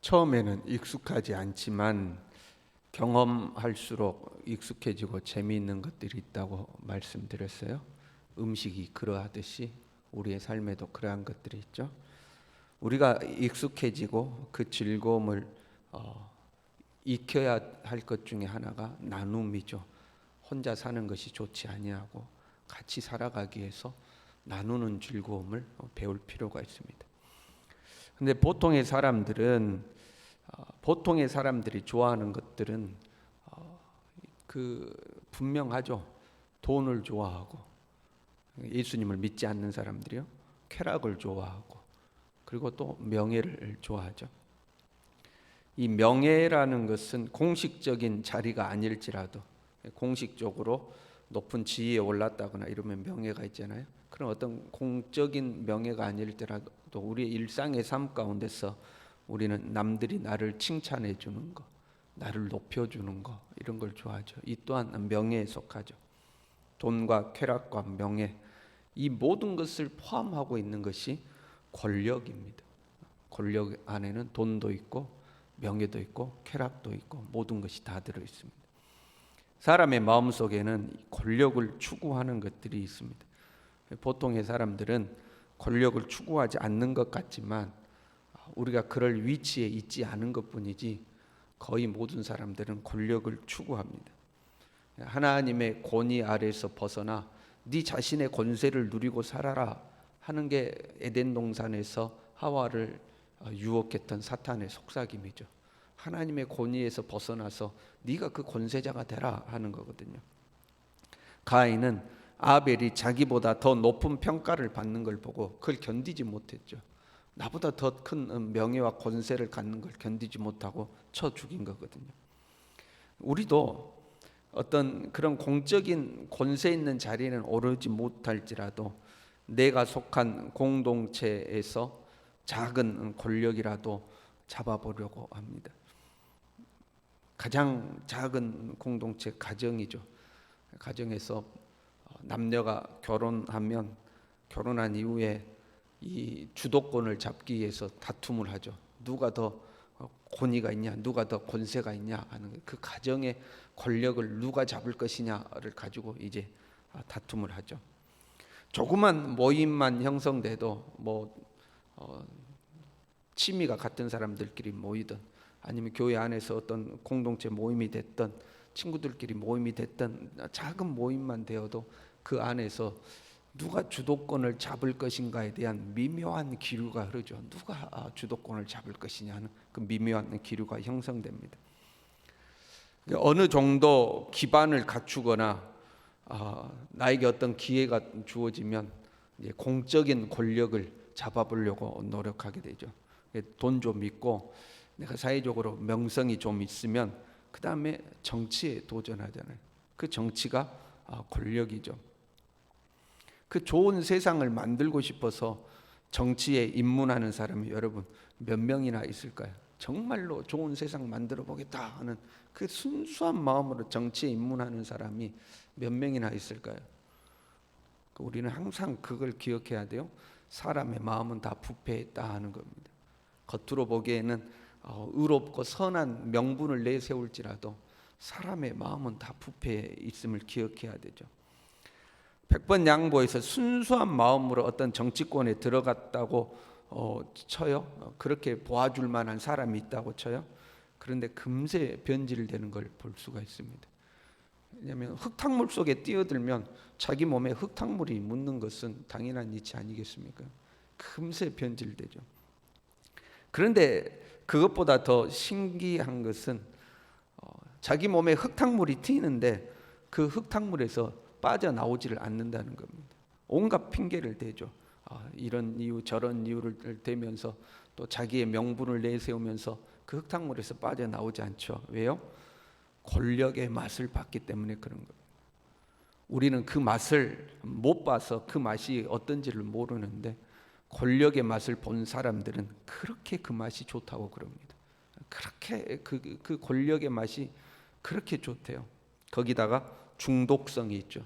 처음에는 익숙하지 않지만 경험할수록 익숙해지고 재미있는 것들이 있다고 말씀드렸어요. 음식이 그러하듯이 우리의 삶에도 그러한 것들이 있죠. 우리가 익숙해지고 그 즐거움을 익혀야 할 것 중에 하나가 나눔이죠. 혼자 사는 것이 좋지 아니하고 같이 살아가기 위해서 나누는 즐거움을 배울 필요가 있습니다. 근데 보통의 사람들이 좋아하는 것들은 분명하죠. 돈을 좋아하고, 예수님을 믿지 않는 사람들이요, 쾌락을 좋아하고, 그리고 또 명예를 좋아하죠. 이 명예라는 것은 공식적인 자리가 아닐지라도, 공식적으로 높은 지위에 올랐다거나 이러면 명예가 있잖아요. 그런 어떤 공적인 명예가 아닐지라도 우리의 일상의 삶 가운데서 우리는 남들이 나를 칭찬해 주는 거, 나를 높여주는 거, 이런 걸 좋아하죠. 이 또한 명예에 속하죠. 돈과 쾌락과 명예, 이 모든 것을 포함하고 있는 것이 권력입니다. 권력 안에는 돈도 있고 명예도 있고 쾌락도 있고 모든 것이 다 들어 있습니다. 사람의 마음속에는 권력을 추구하는 것들이 있습니다. 보통의 사람들은 권력을 추구하지 않는 것 같지만 우리가 그럴 위치에 있지 않은 것뿐이지 거의 모든 사람들은 권력을 추구합니다. 하나님의 권위 아래에서 벗어나 네 자신의 권세를 누리고 살아라 하는 게 에덴 동산에서 하와를 유혹했던 사탄의 속삭임이죠. 하나님의 권위에서 벗어나서 네가 그 권세자가 되라 하는 거거든요. 가인은 아벨이 자기보다 더 높은 평가를 받는 걸 보고 그걸 견디지 못했죠. 나보다 더 큰 명예와 권세를 갖는 걸 견디지 못하고 쳐 죽인 거거든요. 우리도 어떤 그런 공적인 권세 있는 자리에는 오르지 못할지라도 내가 속한 공동체에서 작은 권력이라도 잡아보려고 합니다. 가장 작은 공동체 가정이죠. 가정에서 남녀가 결혼한 이후에 이 주도권을 잡기 위해서 다툼을 하죠. 누가 더 권위가 있냐, 누가 더 권세가 있냐 하는 그 가정의 권력을 누가 잡을 것이냐를 가지고 이제 다툼을 하죠. 조그만 모임만 형성돼도 취미가 같은 사람들끼리 모이든 아니면 교회 안에서 어떤 공동체 모임이 됐든 친구들끼리 모임이 됐든 작은 모임만 되어도 그 안에서 누가 주도권을 잡을 것인가에 대한 미묘한 기류가 흐르죠. 누가 주도권을 잡을 것이냐 하는 그 미묘한 기류가 형성됩니다. 어느 정도 기반을 갖추거나 나에게 어떤 기회가 주어지면 이제 공적인 권력을 잡아보려고 노력하게 되죠. 돈 좀 있고 내가 사회적으로 명성이 좀 있으면 그 다음에 정치에 도전하잖아요. 그 정치가 권력이죠. 그 좋은 세상을 만들고 싶어서 정치에 입문하는 사람이 여러분 몇 명이나 있을까요? 정말로 좋은 세상 만들어 보겠다 하는 그 순수한 마음으로 정치에 입문하는 사람이 몇 명이나 있을까요? 우리는 항상 그걸 기억해야 돼요. 사람의 마음은 다 부패했다 하는 겁니다. 겉으로 보기에는 의롭고 선한 명분을 내세울지라도 사람의 마음은 다 부패해 있음을 기억해야 되죠. 백번양보에서 순수한 마음으로 어떤 정치권에 들어갔다고 쳐요. 그렇게 도와줄 만한 사람이 있다고 쳐요. 그런데 금세 변질되는 걸 볼 수가 있습니다. 왜냐하면 흙탕물 속에 뛰어들면 자기 몸에 흙탕물이 묻는 것은 당연한 이치 아니겠습니까? 금세 변질되죠. 그런데 그것보다 더 신기한 것은 자기 몸에 흙탕물이 튀는데 그 흙탕물에서 빠져나오지를 않는다는 겁니다. 온갖 핑계를 대죠. 이런 이유 저런 이유를 대면서 또 자기의 명분을 내세우면서 그 흙탕물에서 빠져나오지 않죠. 왜요? 권력의 맛을 봤기 때문에 그런 거예요. 우리는 그 맛을 못 봐서 그 맛이 어떤지를 모르는데 권력의 맛을 본 사람들은 그렇게 그 맛이 좋다고 그럽니다. 그렇게 그 권력의 맛이 그렇게 좋대요. 거기다가 중독성이 있죠.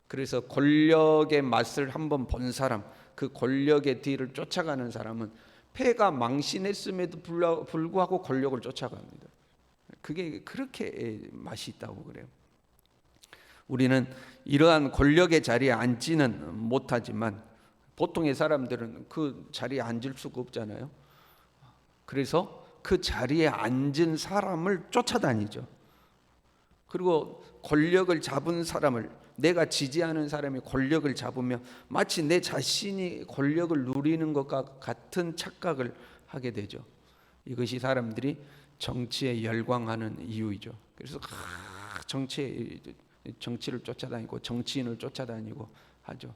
그래서 권력의 맛을 한번 본 사람, 그 권력의 뒤를 쫓아가는 사람은 폐가 망신했음에도 불구하고 권력을 쫓아갑니다. 그게 그렇게 맛이 있다고 그래요. 우리는 이러한 권력의 자리에 앉지는 못하지만 보통의 사람들은 그 자리에 앉을 수가 없잖아요. 그래서 그 자리에 앉은 사람을 쫓아다니죠. 그리고 권력을 잡은 사람을, 내가 지지하는 사람이 권력을 잡으면 마치 내 자신이 권력을 누리는 것과 같은 착각을 하게 되죠. 이것이 사람들이 정치에 열광하는 이유이죠. 그래서 정치를 쫓아다니고 정치인을 쫓아다니고 하죠.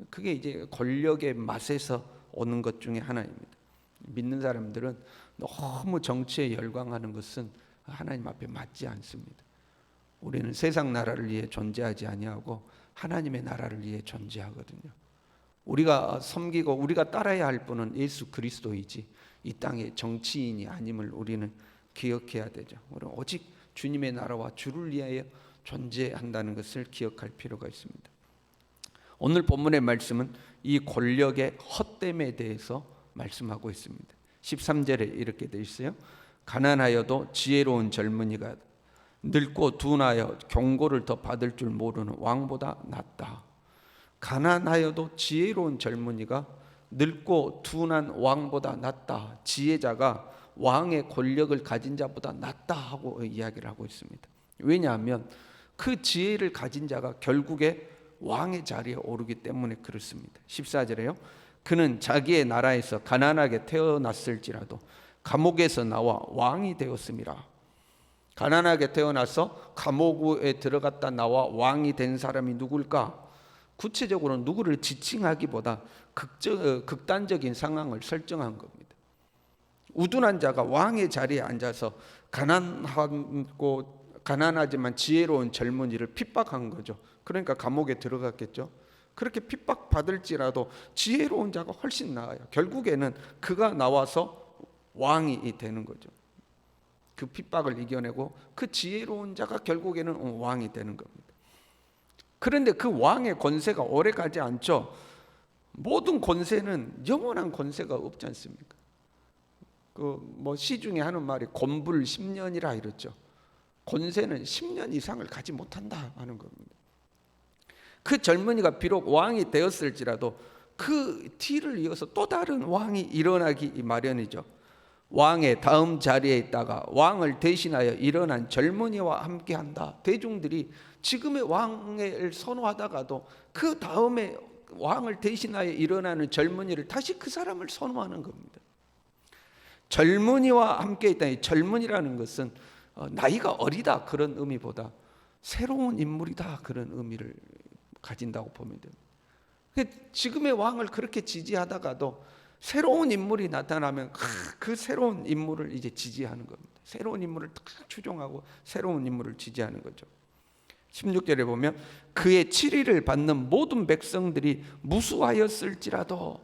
그게 이제 권력의 맛에서 오는 것 중에 하나입니다. 믿는 사람들은 너무 정치에 열광하는 것은 하나님 앞에 맞지 않습니다. 우리는 세상 나라를 위해 존재하지 아니하고 하나님의 나라를 위해 존재하거든요. 우리가 섬기고 우리가 따라야 할 분은 예수 그리스도이지 이 땅의 정치인이 아님을 우리는 기억해야 되죠. 우리는 오직 주님의 나라와 주를 위하여 존재한다는 것을 기억할 필요가 있습니다. 오늘 본문의 말씀은 이 권력의 헛됨에 대해서 말씀하고 있습니다. 13절에 이렇게 되어 있어요. 가난하여도 지혜로운 젊은이가 늙고 둔하여 경고를 더 받을 줄 모르는 왕보다 낫다. 가난하여도 지혜로운 젊은이가 늙고 둔한 왕보다 낫다. 지혜자가 왕의 권력을 가진 자보다 낫다 하고 이야기를 하고 있습니다. 왜냐하면 그 지혜를 가진 자가 결국에 왕의 자리에 오르기 때문에 그렇습니다. 14절에요. 그는 자기의 나라에서 가난하게 태어났을지라도 감옥에서 나와 왕이 되었음이라. 가난하게 태어나서 감옥에 들어갔다 나와 왕이 된 사람이 누굴까? 구체적으로 누구를 지칭하기보다 극단적인 상황을 설정한 겁니다. 우둔한 자가 왕의 자리에 앉아서 가난하지만 지혜로운 젊은이를 핍박한 거죠. 그러니까 감옥에 들어갔겠죠. 그렇게 핍박받을지라도 지혜로운 자가 훨씬 나아요. 결국에는 그가 나와서 왕이 되는 거죠. 그 핍박을 이겨내고 그 지혜로운 자가 결국에는 왕이 되는 겁니다. 그런데 그 왕의 권세가 오래가지 않죠. 모든 권세는 영원한 권세가 없지 않습니까? 시중에 하는 말이 곤불 10년이라 이랬죠. 권세는 10년 이상을 가지 못한다 하는 겁니다. 그 젊은이가 비록 왕이 되었을지라도 그 뒤를 이어서 또 다른 왕이 일어나기 마련이죠. 왕의 다음 자리에 있다가 왕을 대신하여 일어난 젊은이와 함께한다. 대중들이 지금의 왕을 선호하다가도 그 다음에 왕을 대신하여 일어나는 젊은이를 다시 그 사람을 선호하는 겁니다. 젊은이와 함께 있다. 이 젊은이라는 것은 나이가 어리다 그런 의미보다 새로운 인물이다 그런 의미를 가진다고 보면 됩니다. 지금의 왕을 그렇게 지지하다가도 새로운 인물이 나타나면 그 새로운 인물을 이제 지지하는 겁니다. 새로운 인물을 추종하고 새로운 인물을 지지하는 거죠. 16절에 보면 그의 치리를 받는 모든 백성들이 무수하였을지라도,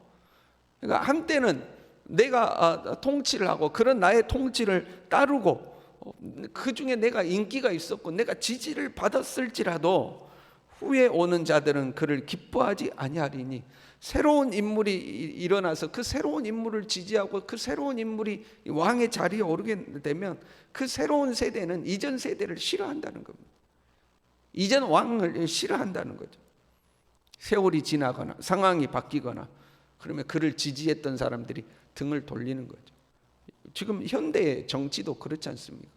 그러니까 한때는 내가 통치를 하고 그런 나의 통치를 따르고 그 중에 내가 인기가 있었고 내가 지지를 받았을지라도 후에 오는 자들은 그를 기뻐하지 아니하리니, 새로운 인물이 일어나서 그 새로운 인물을 지지하고 그 새로운 인물이 왕의 자리에 오르게 되면 그 새로운 세대는 이전 세대를 싫어한다는 겁니다. 이전 왕을 싫어한다는 거죠. 세월이 지나거나 상황이 바뀌거나 그러면 그를 지지했던 사람들이 등을 돌리는 거죠. 지금 현대의 정치도 그렇지 않습니까?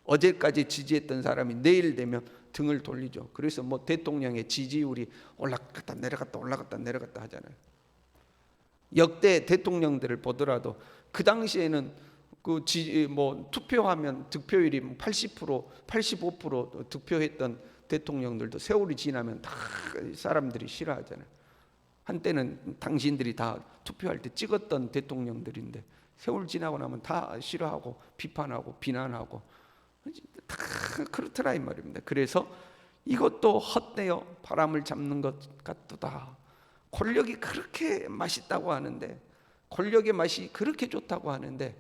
어제까지 지지했던 사람이 내일 되면 등을 돌리죠. 그래서 대통령의 지지율이 올라갔다 내려갔다 올라갔다 내려갔다 하잖아요. 역대 대통령들을 보더라도 그 당시에는 투표하면 득표율이 80%, 85% 득표했던 대통령들도 세월이 지나면 다 사람들이 싫어하잖아요. 한때는 당신들이 다 투표할 때 찍었던 대통령들인데 세월 지나고 나면 다 싫어하고 비판하고 비난하고 다 그렇더라 이 말입니다. 그래서 이것도 헛되어 바람을 잡는 것 같도다. 권력이 그렇게 맛있다고 하는데, 권력의 맛이 그렇게 좋다고 하는데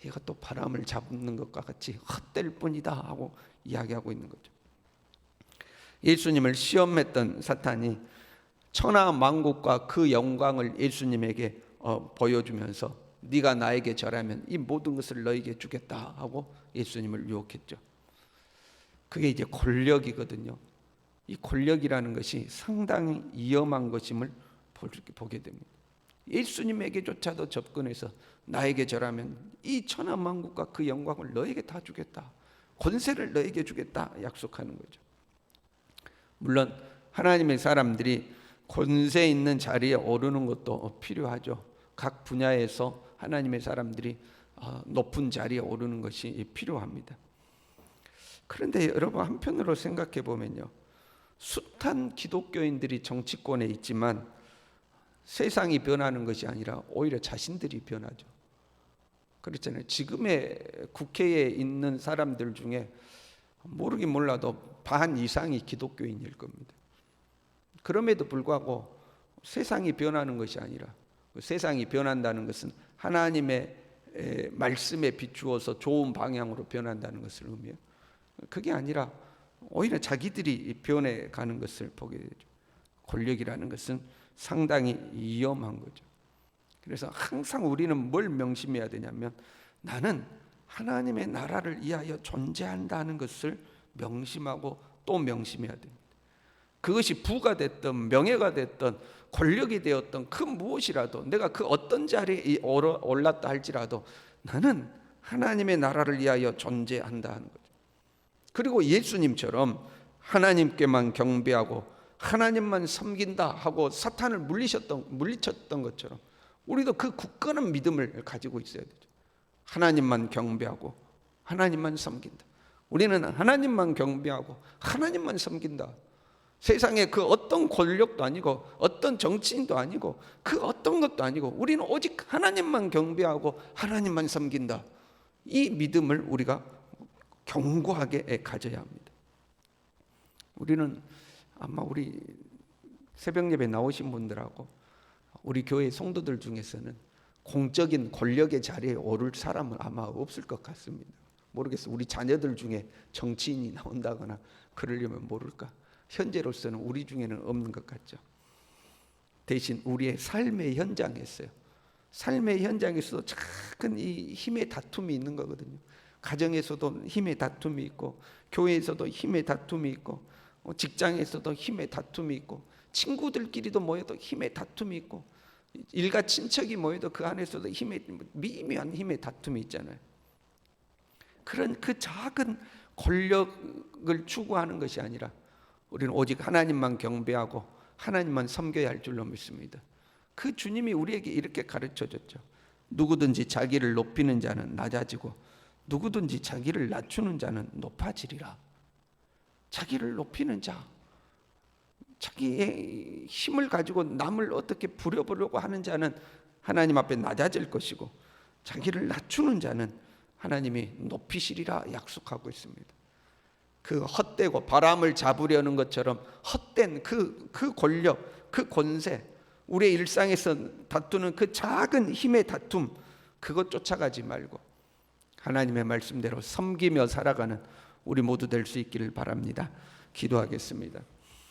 이것도 바람을 잡는 것과 같이 헛될 뿐이다 하고 이야기하고 있는 거죠. 예수님을 시험했던 사탄이 천하 만국과 그 영광을 예수님에게 보여주면서 네가 나에게 절하면 이 모든 것을 너에게 주겠다 하고 예수님을 유혹했죠. 그게 이제 권력이거든요. 이 권력이라는 것이 상당히 위험한 것임을 보게 됩니다. 예수님에게조차도 접근해서 나에게 절하면 이 천하만국과 그 영광을 너에게 다 주겠다, 권세를 너에게 주겠다 약속하는 거죠. 물론 하나님의 사람들이 권세 있는 자리에 오르는 것도 필요하죠. 각 분야에서 하나님의 사람들이 높은 자리에 오르는 것이 필요합니다. 그런데 여러분, 한편으로 생각해 보면요, 숱한 기독교인들이 정치권에 있지만 세상이 변하는 것이 아니라 오히려 자신들이 변하죠. 그렇잖아요. 지금의 국회에 있는 사람들 중에 모르긴 몰라도 반 이상이 기독교인일 겁니다. 그럼에도 불구하고 세상이 변하는 것이 아니라, 세상이 변한다는 것은 하나님의 말씀에 비추어서 좋은 방향으로 변한다는 것을 의미해요. 그게 아니라 오히려 자기들이 변해가는 것을 보게 되죠. 권력이라는 것은 상당히 위험한 거죠. 그래서 항상 우리는 뭘 명심해야 되냐면, 나는 하나님의 나라를 위하여 존재한다는 것을 명심하고 또 명심해야 됩니다. 그것이 부가 됐든 명예가 됐든 권력이 되었든 그 무엇이라도, 내가 그 어떤 자리에 올랐다 할지라도 나는 하나님의 나라를 위하여 존재한다 하는 거죠. 그리고 예수님처럼 하나님께만 경배하고 하나님만 섬긴다 하고 사탄을 물리쳤던 것처럼 우리도 그 굳건한 믿음을 가지고 있어야 되죠. 하나님만 경배하고 하나님만 섬긴다. 우리는 하나님만 경배하고 하나님만 섬긴다. 세상에 그 어떤 권력도 아니고 어떤 정치인도 아니고 그 어떤 것도 아니고 우리는 오직 하나님만 경배하고 하나님만 섬긴다. 이 믿음을 우리가 견고하게 가져야 합니다. 우리는 아마 우리 새벽 예배 나오신 분들하고 우리 교회 성도들 중에서는 공적인 권력의 자리에 오를 사람은 아마 없을 것 같습니다. 모르겠어요. 우리 자녀들 중에 정치인이 나온다거나 그러려면 모를까. 현재로서는 우리 중에는 없는 것 같죠. 대신 우리의 삶의 현장에서요, 삶의 현장에서도 작은 이 힘의 다툼이 있는 거거든요. 가정에서도 힘의 다툼이 있고, 교회에서도 힘의 다툼이 있고, 직장에서도 힘의 다툼이 있고, 친구들끼리도 모여도 힘의 다툼이 있고, 일가 친척이 모여도 그 안에서도 미미한 힘의 다툼이 있잖아요. 그런 그 작은 권력을 추구하는 것이 아니라 우리는 오직 하나님만 경배하고 하나님만 섬겨야 할 줄로 믿습니다. 그 주님이 우리에게 이렇게 가르쳐줬죠. 누구든지 자기를 높이는 자는 낮아지고 누구든지 자기를 낮추는 자는 높아지리라. 자기를 높이는 자, 자기의 힘을 가지고 남을 어떻게 부려보려고 하는 자는 하나님 앞에 낮아질 것이고, 자기를 낮추는 자는 하나님이 높이시리라 약속하고 있습니다. 그 헛되고 바람을 잡으려는 것처럼 헛된 그 권력, 그 권세, 우리의 일상에서 다투는 그 작은 힘의 다툼, 그것 쫓아가지 말고 하나님의 말씀대로 섬기며 살아가는 우리 모두 될 수 있기를 바랍니다. 기도하겠습니다.